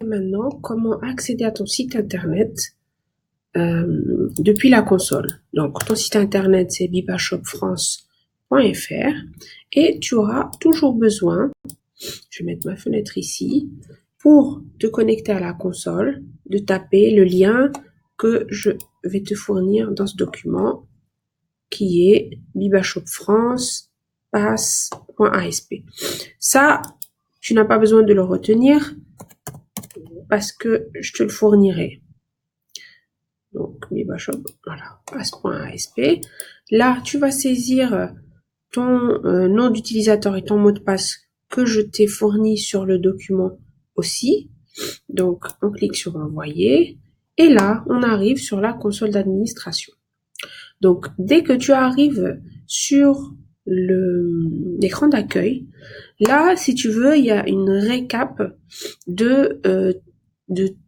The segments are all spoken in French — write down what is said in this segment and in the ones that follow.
Maintenant, comment accéder à ton site internet depuis la console. Donc, ton site internet, c'est bibashopfrance.fr et tu auras toujours besoin, je vais mettre ma fenêtre ici, pour te connecter à la console, de taper le lien que je vais te fournir dans ce document qui est bibashopfrance.pass.asp. Ça, tu n'as pas besoin de le retenir parce que je te le fournirai. Donc, bibashop, voilà, pass.asp. Là, tu vas saisir ton nom d'utilisateur et ton mot de passe que je t'ai fourni sur le document aussi. Donc, on clique sur envoyer. Et là, on arrive sur la console d'administration. Donc, dès que tu arrives sur l'écran d'accueil, là, si tu veux, il y a une récap de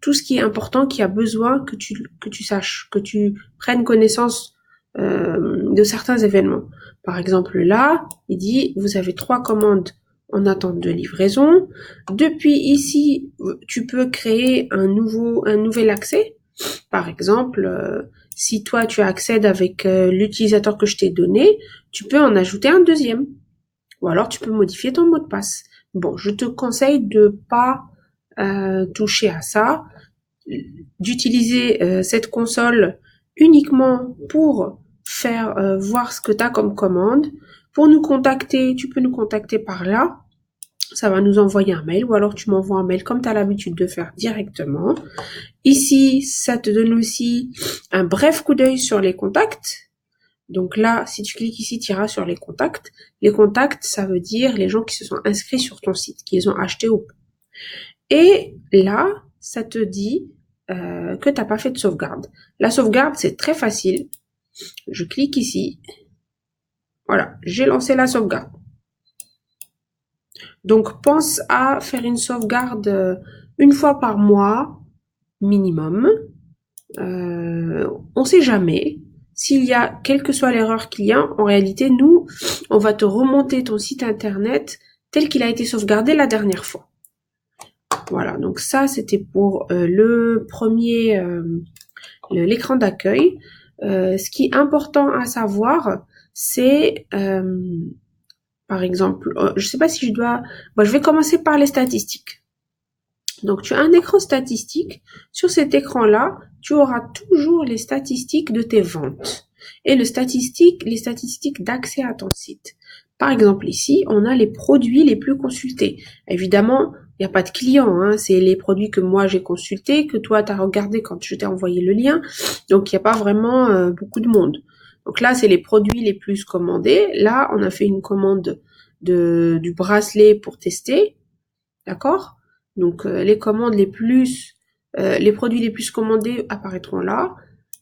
tout ce qui est important, qui a besoin que tu saches, que tu prennes connaissance de certains événements. Par exemple, là, il dit, vous avez 3 commandes en attente de livraison. Depuis ici, tu peux créer un nouvel accès. Par exemple, si toi, tu accèdes avec l'utilisateur que je t'ai donné, tu peux en ajouter un deuxième. Ou alors, tu peux modifier ton mot de passe. Bon, je te conseille de pas toucher à ça, d'utiliser cette console uniquement pour faire voir ce que tu as comme commande. Pour nous contacter, tu peux nous contacter par là. Ça va nous envoyer un mail ou alors tu m'envoies un mail comme tu as l'habitude de faire directement. Ici, ça te donne aussi un bref coup d'œil sur les contacts. Donc là, si tu cliques ici, tu iras sur les contacts. Les contacts, ça veut dire les gens qui se sont inscrits sur ton site, qui les ont achetés ou pas. Et là, ça te dit que tu n'as pas fait de sauvegarde. La sauvegarde, c'est très facile. Je clique ici. Voilà, j'ai lancé la sauvegarde. Donc, pense à faire une sauvegarde une fois par mois, minimum. On sait jamais. S'il y a, quelle que soit l'erreur qu'il y a, en réalité, nous, on va te remonter ton site internet tel qu'il a été sauvegardé la dernière fois. Voilà, donc ça, c'était pour le premier, l'écran d'accueil. Ce qui est important à savoir, c'est, par exemple, je sais pas si je dois... Bon, je vais commencer par les statistiques. Donc, tu as un écran statistique. Sur cet écran-là, tu auras toujours les statistiques de tes ventes et les statistiques d'accès à ton site. Par exemple, ici, on a les produits les plus consultés. Évidemment, il n'y a pas de clients, hein, c'est les produits que moi j'ai consultés, que toi tu as regardé quand je t'ai envoyé le lien. Donc, il n'y a pas vraiment beaucoup de monde. Donc là, c'est les produits les plus commandés. Là, on a fait une commande du bracelet pour tester. D'accord? Donc, les produits les plus commandés apparaîtront là.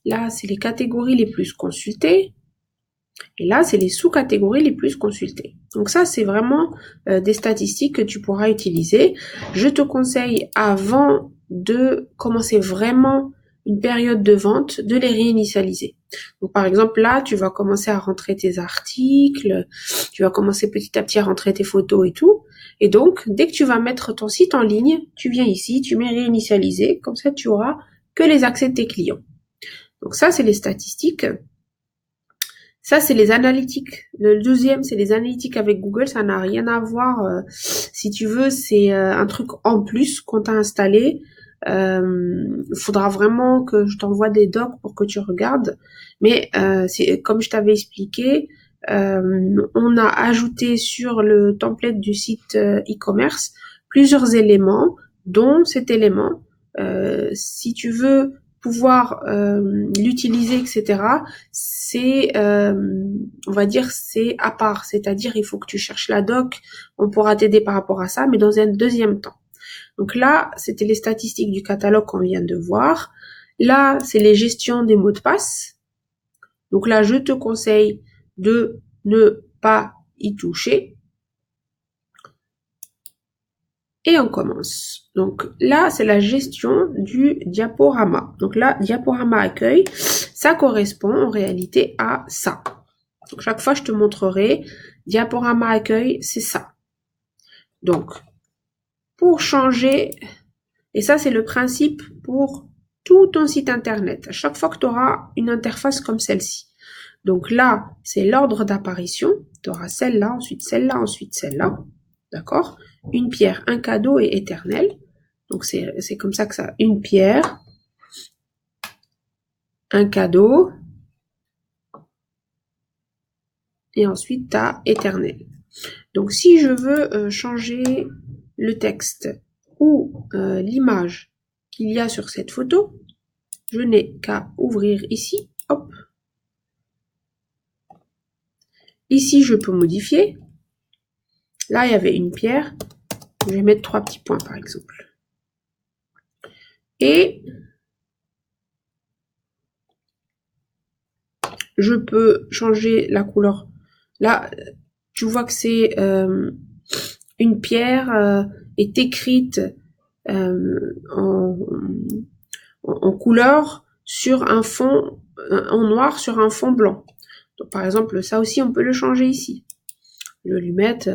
Là, c'est les catégories les plus consultées. Et là, c'est les sous-catégories les plus consultées. Donc ça, c'est vraiment des statistiques que tu pourras utiliser. Je te conseille, avant de commencer vraiment une période de vente, de les réinitialiser. Donc par exemple, là, tu vas commencer à rentrer tes articles, tu vas commencer petit à petit à rentrer tes photos et tout. Et donc, dès que tu vas mettre ton site en ligne, tu viens ici, tu mets réinitialiser, comme ça tu auras que les accès de tes clients. Donc ça, c'est les statistiques. Ça, c'est les analytiques. Le deuxième, c'est les analytiques avec Google. Ça n'a rien à voir. Si tu veux, c'est un truc en plus qu'on t'a installé. Il faudra vraiment que je t'envoie des docs pour que tu regardes. Mais c'est comme je t'avais expliqué, on a ajouté sur le template du site e-commerce plusieurs éléments, dont cet élément. Si tu veux pouvoir l'utiliser, etc., c'est, on va dire, c'est à part. C'est-à-dire, il faut que tu cherches la doc. On pourra t'aider par rapport à ça, mais dans un deuxième temps. Donc là, c'était les statistiques du catalogue qu'on vient de voir. Là, c'est les gestions des mots de passe. Donc là, je te conseille de ne pas y toucher. Et on commence. Donc là, c'est la gestion du diaporama. Donc là, diaporama accueil, ça correspond en réalité à ça. Donc chaque fois, je te montrerai diaporama accueil, c'est ça. Donc, pour changer Et ça, c'est le principe pour tout ton site internet. À chaque fois que tu auras une interface comme celle-ci. Donc là, c'est l'ordre d'apparition. Tu auras celle-là, ensuite celle-là, ensuite celle-là. D'accord? Une pierre, un cadeau et éternel. Donc c'est comme ça que ça. Une pierre, un cadeau, et ensuite tu as éternel. Donc si je veux changer le texte ou l'image qu'il y a sur cette photo, je n'ai qu'à ouvrir ici, hop. Ici, je peux modifier. Là, il y avait une pierre. Je vais mettre 3 petits points, par exemple. Et je peux changer la couleur. Là, tu vois que c'est une pierre est écrite en couleur sur un fond en noir sur un fond blanc. Donc, par exemple, ça aussi, on peut le changer ici. Je vais lui mettre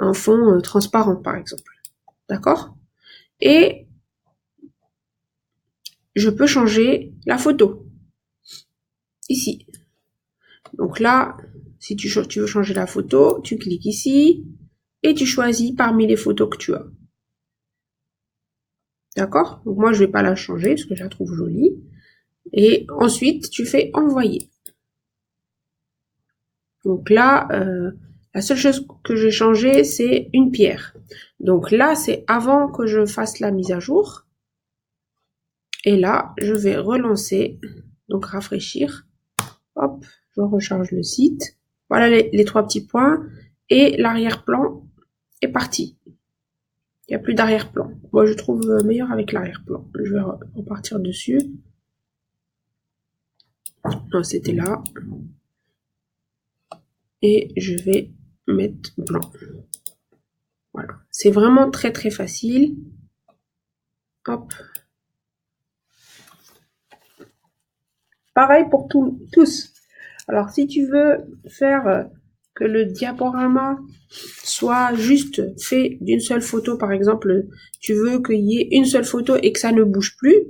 un fond transparent, par exemple. D'accord? Et je peux changer la photo. Ici. Donc là, si tu veux changer la photo, tu cliques ici et tu choisis parmi les photos que tu as. D'accord? Donc moi, je vais pas la changer parce que je la trouve jolie. Et ensuite, tu fais envoyer. Donc là, la seule chose que j'ai changé, c'est une pierre. Donc là, c'est avant que je fasse la mise à jour. Et là, je vais relancer, donc rafraîchir. Hop, je recharge le site. Voilà les 3 petits points. Et l'arrière-plan est parti. Il n'y a plus d'arrière-plan. Moi, je trouve meilleur avec l'arrière-plan. Je vais repartir dessus. Non, c'était là. Et je vais mettre blanc. Voilà. C'est vraiment très très facile. Hop. Pareil pour tous. Alors, si tu veux faire que le diaporama soit juste fait d'une seule photo, par exemple, tu veux qu'il y ait une seule photo et que ça ne bouge plus.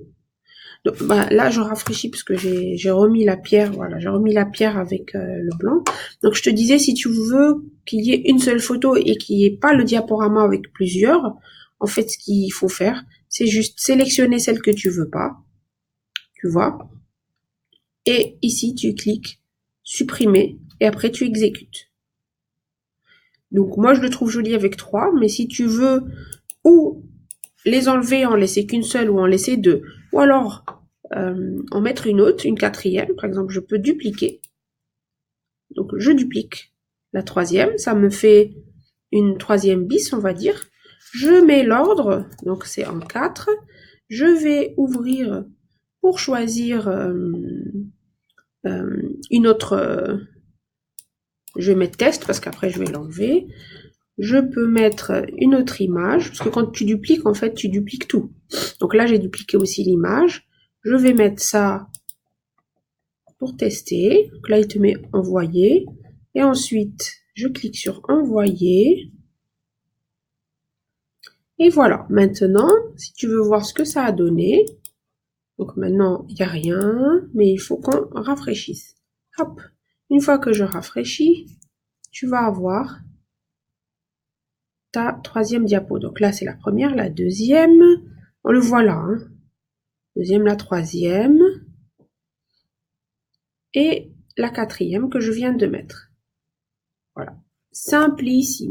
Donc, bah, là, je rafraîchis parce que j'ai remis la pierre. Voilà, j'ai remis la pierre avec le blanc. Donc, je te disais, si tu veux qu'il y ait une seule photo et qu'il n'y ait pas le diaporama avec plusieurs, en fait, ce qu'il faut faire, c'est juste sélectionner celle que tu veux pas. Tu vois? Et ici, tu cliques supprimer et après, tu exécutes. Donc, moi, je le trouve joli avec 3, mais si tu veux ou les enlever, en laisser qu'une seule ou en laisser 2, ou alors en mettre une autre, une 4e, par exemple, je peux dupliquer. Donc, je duplique la 3e, ça me fait une 3e bis, on va dire. Je mets l'ordre, donc c'est en 4. Je vais ouvrir pour choisir une autre... je vais mettre test parce qu'après je vais l'enlever. Je peux mettre une autre image, parce que quand tu dupliques, en fait, tu dupliques tout. Donc là, j'ai dupliqué aussi l'image. Je vais mettre ça pour tester. Donc là, il te met envoyer. Et ensuite, je clique sur envoyer. Et voilà. Maintenant, si tu veux voir ce que ça a donné, donc maintenant, il n'y a rien, mais il faut qu'on rafraîchisse. Hop. Une fois que je rafraîchis, tu vas avoir ta 3e diapo. Donc là, c'est la première, la 2e. On le voit là. Hein. 2e, la 3e. Et la 4e que je viens de mettre. Voilà. Simplissime.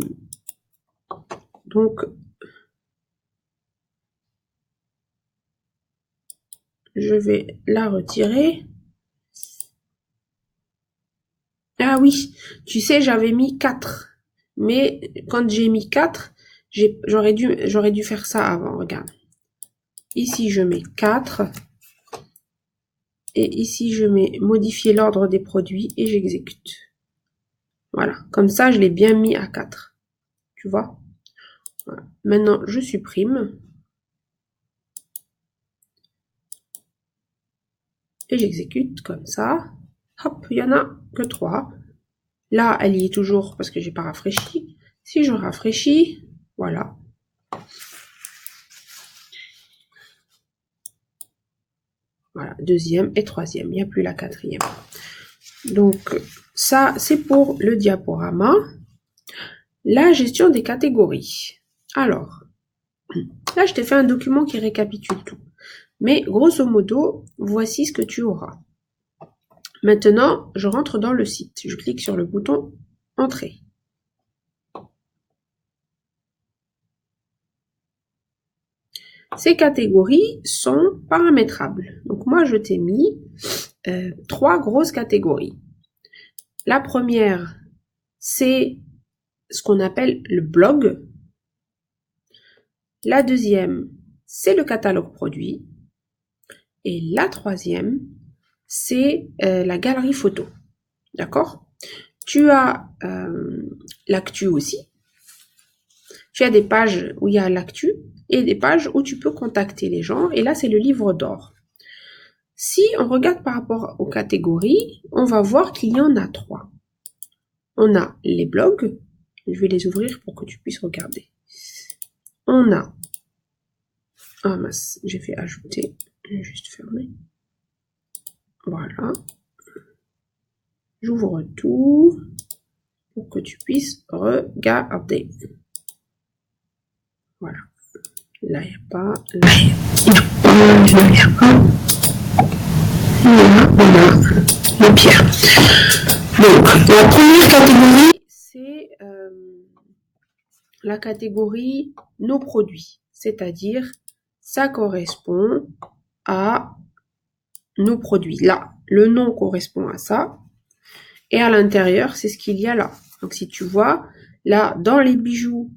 Donc, je vais la retirer. Ah oui, tu sais, j'avais mis 4. Mais quand j'ai mis 4, j'aurais dû faire ça avant. Regarde. Ici, je mets 4. Et ici, je mets modifier l'ordre des produits et j'exécute. Voilà. Comme ça, je l'ai bien mis à 4. Tu vois? Voilà. Maintenant, je supprime. Et j'exécute comme ça. Hop, il y en a que 3. Là, elle y est toujours parce que j'ai pas rafraîchi. Si je rafraîchis, voilà. Voilà, deuxième et troisième. Il n'y a plus la quatrième. Donc, ça, c'est pour le diaporama. La gestion des catégories. Alors, là, je t'ai fait un document qui récapitule tout. Mais grosso modo, voici ce que tu auras. Maintenant, je rentre dans le site. Je clique sur le bouton « Entrée ». Ces catégories sont paramétrables. Donc moi, je t'ai mis 3 grosses catégories. La première, c'est ce qu'on appelle le blog. La deuxième, c'est le catalogue produit. Et la troisième, c'est la galerie photo. D'accord? Tu as l'actu aussi. Tu as des pages où il y a l'actu et des pages où tu peux contacter les gens. Et là, c'est le livre d'or. Si on regarde par rapport aux catégories, on va voir qu'il y en a 3. On a les blogs. Je vais les ouvrir pour que tu puisses regarder. On a... Ah mince, j'ai fait ajouter. Je vais juste fermer. Voilà. J'ouvre tout pour que tu puisses regarder. Voilà. Là, il n'y a pas. Là, il n'y a pas. Là, on a les pierres. Donc, la première catégorie, c'est la catégorie nos produits. C'est-à-dire, ça correspond à nos produits. Là, le nom correspond à ça. Et à l'intérieur, c'est ce qu'il y a là. Donc, si tu vois, là, dans les bijoux,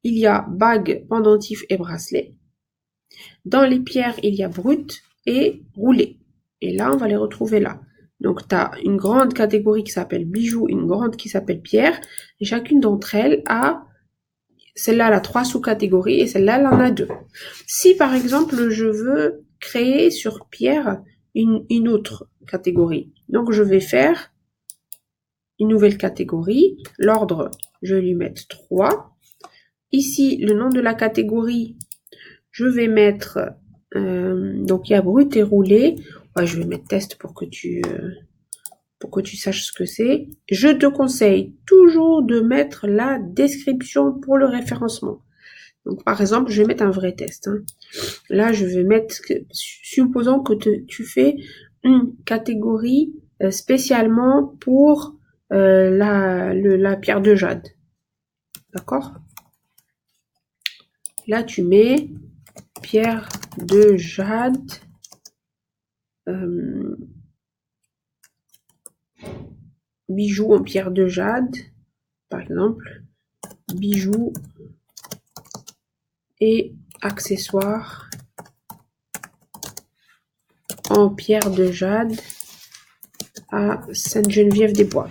il y a bague, pendentif et bracelet. Dans les pierres, il y a brut et roulé. Et là, on va les retrouver là. Donc, tu as une grande catégorie qui s'appelle bijoux, une grande qui s'appelle pierre. Et chacune d'entre elles a, celle-là, elle a 3 sous-catégories et celle-là, elle en a 2. Si, par exemple, je veux créer sur pierre une autre catégorie, donc je vais faire une nouvelle catégorie. L'ordre, je vais lui mettre 3. Ici, le nom de la catégorie, je vais mettre, donc il y a brut et roulé. Ouais, je vais mettre test pour que tu saches ce que c'est. Je te conseille toujours de mettre la description pour le référencement. Donc, par exemple, je vais mettre un vrai test. Hein. Là, je vais mettre, supposons que tu fais une catégorie spécialement pour la pierre de jade. D'accord? Là, tu mets pierre de jade. Bijoux en pierre de jade, par exemple. Bijoux et accessoires en pierre de jade à Sainte-Geneviève-des-Bois.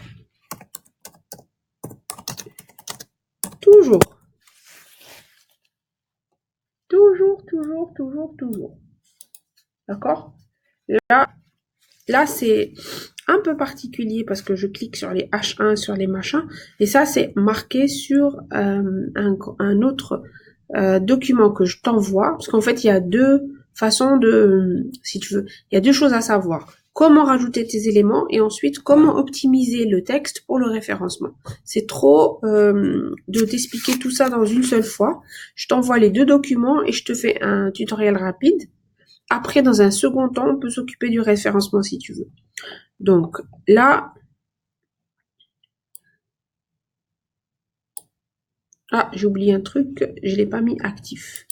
Toujours. Toujours. D'accord? Là c'est un peu particulier parce que je clique sur les H1, sur les machins, et ça c'est marqué sur un autre document que je t'envoie, parce qu'en fait il y a 2 façons de, si tu veux, il y a 2 choses à savoir. Comment rajouter tes éléments et ensuite comment optimiser le texte pour le référencement. C'est trop de t'expliquer tout ça dans une seule fois. Je t'envoie les 2 documents et je te fais un tutoriel rapide. Après, dans un second temps, on peut s'occuper du référencement si tu veux. Donc là, ah, j'ai oublié un truc, je l'ai pas mis actif.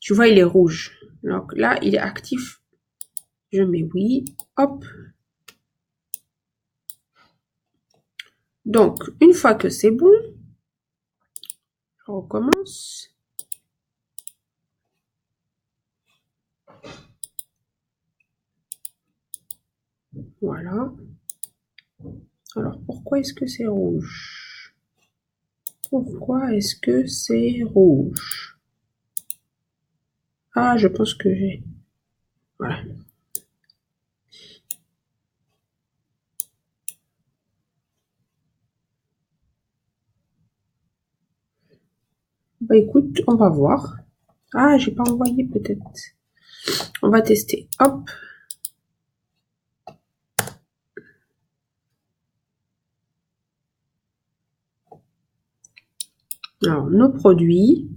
Tu vois, il est rouge. Donc là, il est actif. Je mets oui, hop. Donc, une fois que c'est bon, je recommence. Voilà. Alors, pourquoi est-ce que c'est rouge? Pourquoi est-ce que c'est rouge? Ah, je pense que j'ai... Voilà. Bah écoute, on va voir. Ah, j'ai pas envoyé peut-être. On va tester. Hop. Alors, nos produits.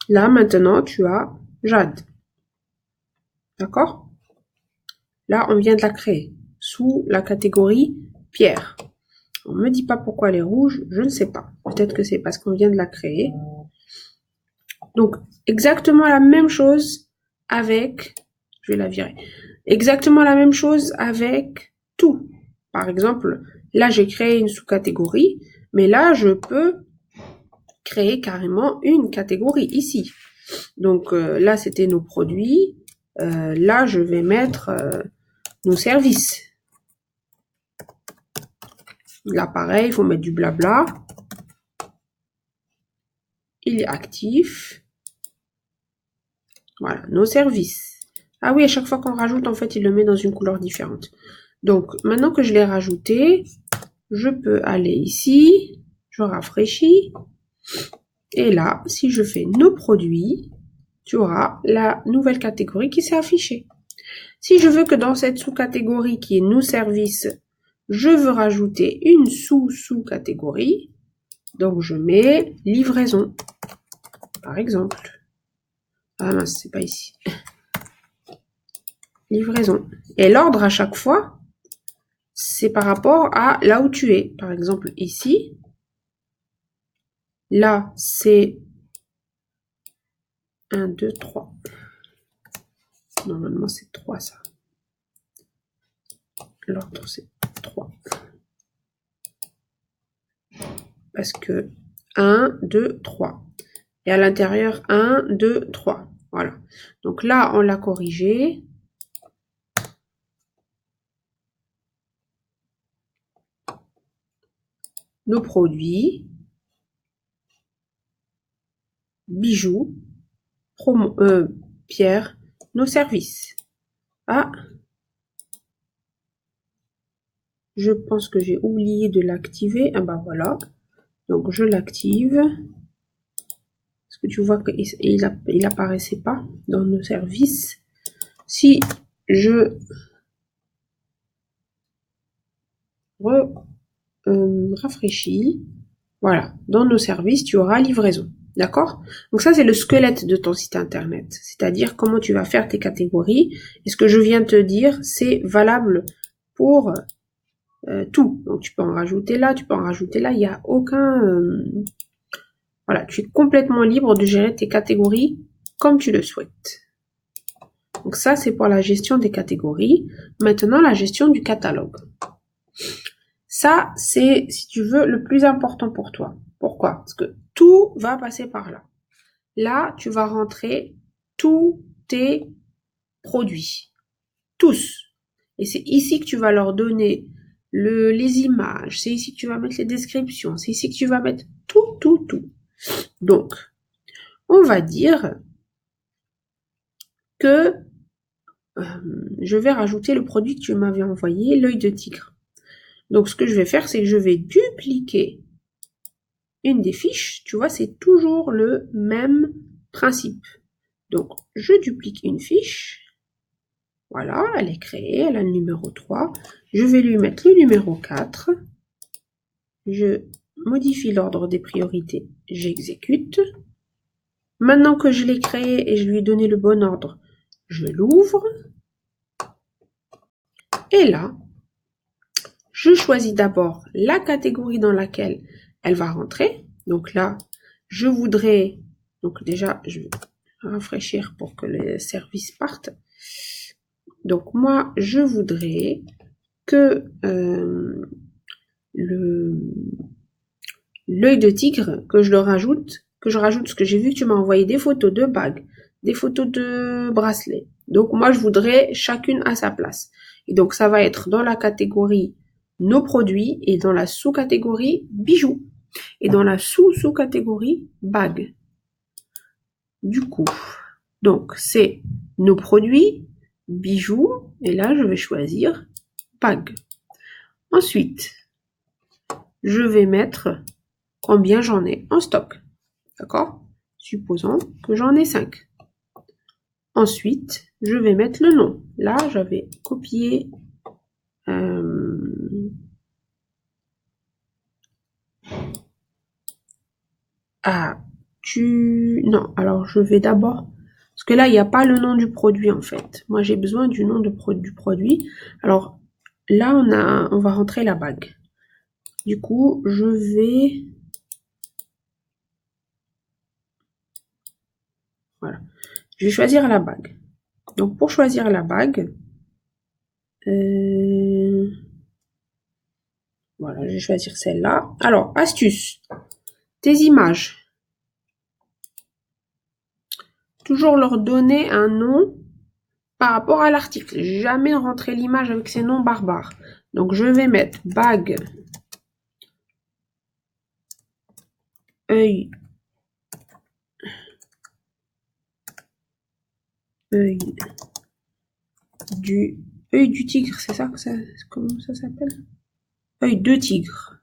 Là, maintenant, tu as Jade. D'accord? Là, on vient de la créer sous la catégorie Pierre. On ne me dit pas pourquoi elle est rouge, je ne sais pas. Peut-être que c'est parce qu'on vient de la créer. Donc, exactement la même chose avec... Je vais la virer. Exactement la même chose avec tout. Par exemple, là, j'ai créé une sous-catégorie, mais là, je peux créer carrément une catégorie ici. Donc, là, c'était nos produits. Là, je vais mettre nos services. Là, pareil, il faut mettre du blabla. Il est actif. Voilà, nos services. Ah oui, à chaque fois qu'on rajoute, en fait, il le met dans une couleur différente. Donc, maintenant que je l'ai rajouté, je peux aller ici, je rafraîchis. Et là, si je fais nos produits, tu auras la nouvelle catégorie qui s'est affichée. Si je veux que dans cette sous-catégorie qui est nos services, je veux rajouter une sous-catégorie, donc je mets livraison, par exemple. Ah mince, c'est pas ici. Livraison. Et l'ordre à chaque fois, c'est par rapport à là où tu es. Par exemple, ici, là, c'est 1, 2, 3. Normalement, c'est 3, ça. L'ordre, c'est 3. Parce que 1, 2, 3. Et à l'intérieur, 1, 2, 3. Voilà. Donc là, on l'a corrigé. Nos produits, bijoux, pierres, nos services. Ah, je pense que j'ai oublié de l'activer. Ah bah voilà. Donc je l'active. Parce que tu vois qu'il apparaissait pas dans nos services. Si je rafraîchis, voilà, dans nos services, tu auras livraison. D'accord? Donc ça, c'est le squelette de ton site internet. C'est-à-dire comment tu vas faire tes catégories. Et ce que je viens de te dire, c'est valable pour tout. Donc tu peux en rajouter là, tu peux en rajouter là. Il n'y a aucun... voilà, tu es complètement libre de gérer tes catégories comme tu le souhaites. Donc ça, c'est pour la gestion des catégories. Maintenant, la gestion du catalogue. Ça, c'est, si tu veux, le plus important pour toi. Pourquoi? Parce que tout va passer par là. Là, tu vas rentrer tous tes produits. Tous. Et c'est ici que tu vas leur donner les images. C'est ici que tu vas mettre les descriptions. C'est ici que tu vas mettre tout, tout, tout. Donc, on va dire que je vais rajouter le produit que tu m'avais envoyé, l'œil de tigre. Donc, ce que je vais faire, c'est que je vais dupliquer une des fiches. Tu vois, c'est toujours le même principe. Donc, je duplique une fiche. Voilà, elle est créée, elle a le numéro 3. Je vais lui mettre le numéro 4. Je modifie l'ordre des priorités. J'exécute. Maintenant que je l'ai créée et je lui ai donné le bon ordre, je l'ouvre. Et là, je choisis d'abord la catégorie dans laquelle elle va rentrer. Donc là, je voudrais... Donc déjà, je vais rafraîchir pour que les services partent. Donc moi, je voudrais que l'œil de tigre, que je rajoute, parce que j'ai vu que tu m'as envoyé des photos de bagues, des photos de bracelets. Donc moi, je voudrais chacune à sa place. Et donc ça va être dans la catégorie nos produits et dans la sous-catégorie bijoux et dans la sous-catégorie bagues. Du coup, donc c'est nos produits, bijoux, et là je vais choisir bagues. Ensuite, je vais mettre combien j'en ai en stock. D'accord? Supposons que j'en ai 5. Ensuite, je vais mettre le nom. Là, j'avais copié Non, alors je vais d'abord... Parce que là, il n'y a pas le nom du produit, en fait. Moi, j'ai besoin du nom du produit. Alors, là, on va rentrer la bague. Du coup, je vais... Voilà. Je vais choisir la bague. Donc, pour choisir la bague... Voilà, je vais choisir celle-là. Alors, astuce. Tes images. Toujours leur donner un nom par rapport à l'article. Jamais rentrer l'image avec ces noms barbares. Donc, je vais mettre bague, œil du tigre, c'est ça que ça, comment ça s'appelle? Œil de tigre.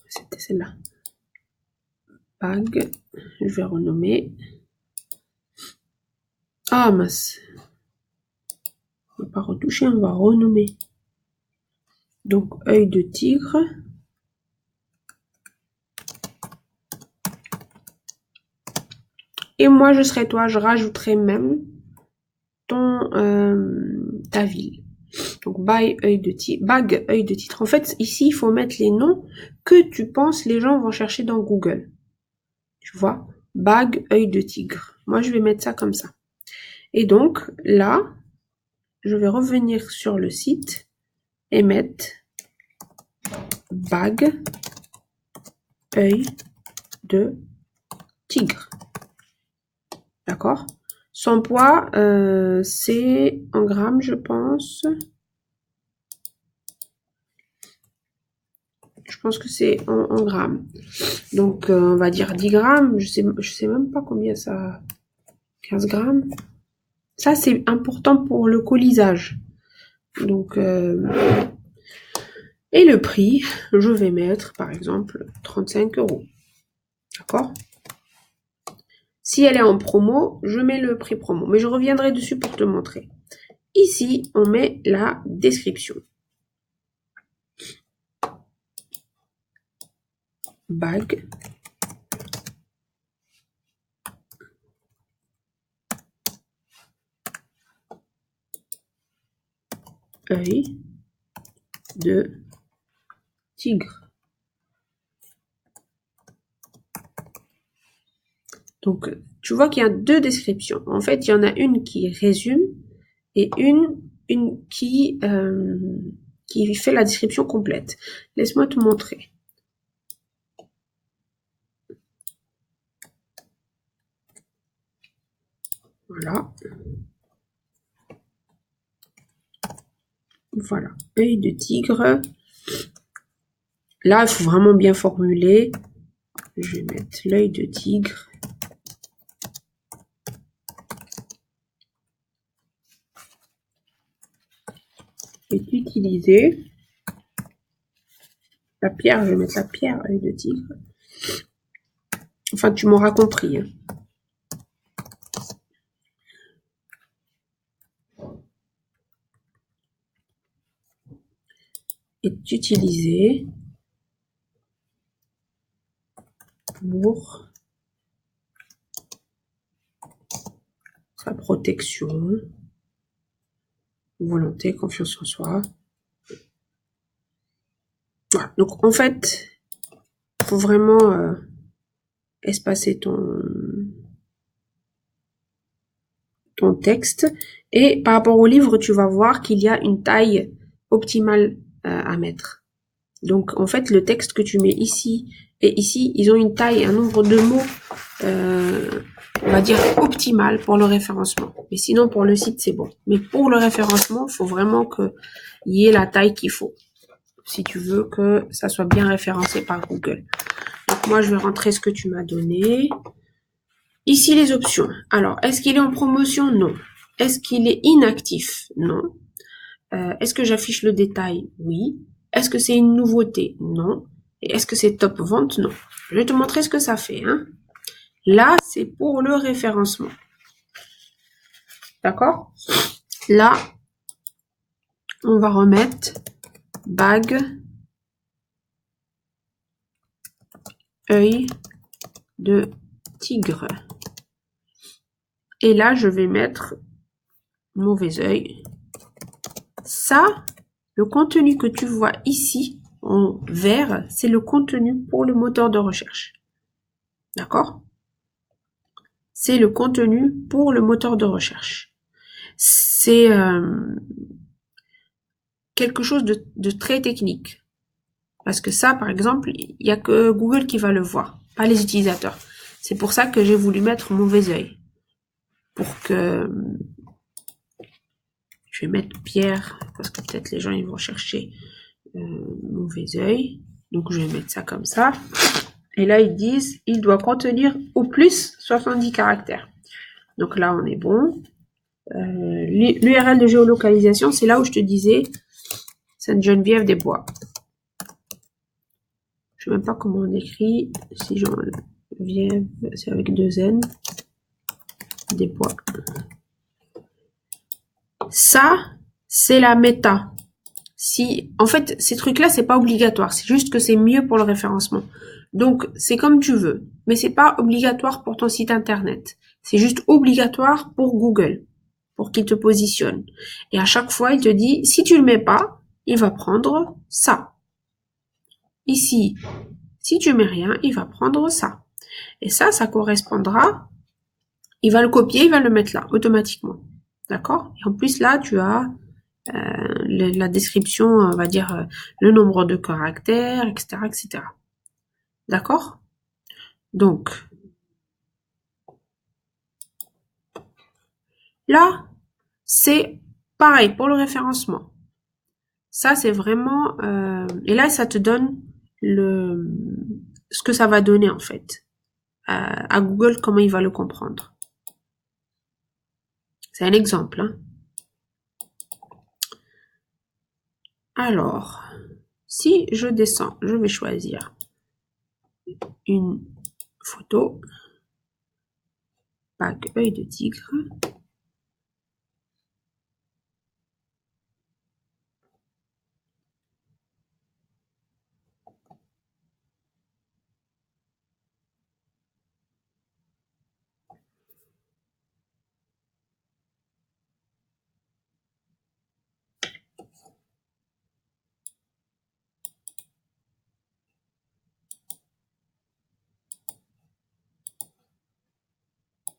C'était celle-là. Bague, je vais renommer. Ah mince. On va pas retoucher, on va renommer. Donc, œil de tigre. Et moi, je serais toi, je rajouterais même ta ville. Donc, bague, œil de titre. En fait, ici, il faut mettre les noms que tu penses les gens vont chercher dans Google. Tu vois? Bague, œil de tigre. Moi, je vais mettre ça comme ça. Et donc, là, je vais revenir sur le site et mettre bague, œil de tigre. D'accord? Son poids, c'est en grammes, je pense. Je pense que c'est en grammes. Donc, on va dire 10 grammes. Je sais même pas combien ça... 15 grammes. Ça, c'est important pour le colisage. Donc, et le prix, je vais mettre, par exemple, 35 €. D'accord? Si elle est en promo, je mets le prix promo. Mais je reviendrai dessus pour te montrer. Ici, on met la description. Bague. Œil de tigre. Donc, tu vois qu'il y a deux descriptions. En fait, il y en a une qui résume et une qui fait la description complète. Laisse-moi te montrer. Voilà. Voilà. Œil de tigre. Là, il faut vraiment bien formuler. Je vais mettre l'œil de tigre. Et utiliser la pierre. Je vais mettre la pierre, œil de tigre. Enfin, tu m'auras compris. Hein. Est utilisé pour sa protection, volonté, confiance en soi. Voilà. Donc, en fait, il faut vraiment espacer ton texte. Et par rapport au livre, tu vas voir qu'il y a une taille optimale à mettre. Donc, en fait, le texte que tu mets ici et ici, ils ont une taille, un nombre de mots, on va dire, optimal pour le référencement. Mais sinon, pour le site, c'est bon. Mais pour le référencement, il faut vraiment qu'il y ait la taille qu'il faut. Si tu veux que ça soit bien référencé par Google. Donc, moi, je vais rentrer ce que tu m'as donné. Ici, les options. Alors, est-ce qu'il est en promotion? Non. Est-ce qu'il est inactif? Non. Est-ce que j'affiche le détail? Oui. Est-ce que c'est une nouveauté? Non. Et est-ce que c'est top vente? Non. Je vais te montrer ce que ça fait. Hein. Là, c'est pour le référencement. D'accord? Là, on va remettre bague, œil de tigre. Et là, je vais mettre mauvais œil. Ça, le contenu que tu vois ici, en vert, c'est le contenu pour le moteur de recherche. D'accord? C'est le contenu pour le moteur de recherche. C'est quelque chose de très technique. Parce que ça, par exemple, il n'y a que Google qui va le voir, pas les utilisateurs. C'est pour ça que j'ai voulu mettre mauvais œil. Pour que... Je vais mettre Pierre, parce que peut-être les gens ils vont chercher mauvais œil. Donc je vais mettre ça comme ça. Et là, ils disent, il doit contenir au plus 70 caractères. Donc là, on est bon. L'URL de géolocalisation, c'est là où je te disais Sainte-Geneviève-des-Bois. Je ne sais même pas comment on écrit. Si Geneviève, c'est avec 2 N. Des Bois. Ça, c'est la méta. En fait, ces trucs-là, c'est pas obligatoire. C'est juste que c'est mieux pour le référencement. Donc, c'est comme tu veux. Mais c'est pas obligatoire pour ton site internet. C'est juste obligatoire pour Google. Pour qu'il te positionne. Et à chaque fois, il te dit, si tu le mets pas, il va prendre ça. Ici, si tu mets rien, il va prendre ça. Et ça correspondra, il va le copier, il va le mettre là, automatiquement. D'accord? Et en plus, là, tu as la description, on va dire, le nombre de caractères, etc., etc. D'accord? Donc, là, c'est pareil pour le référencement. Ça, c'est vraiment... et là, ça te donne ce que ça va donner, en fait. À Google, comment il va le comprendre. C'est un exemple. Hein. Alors, si je descends, je vais choisir une photo. Bague œil de tigre.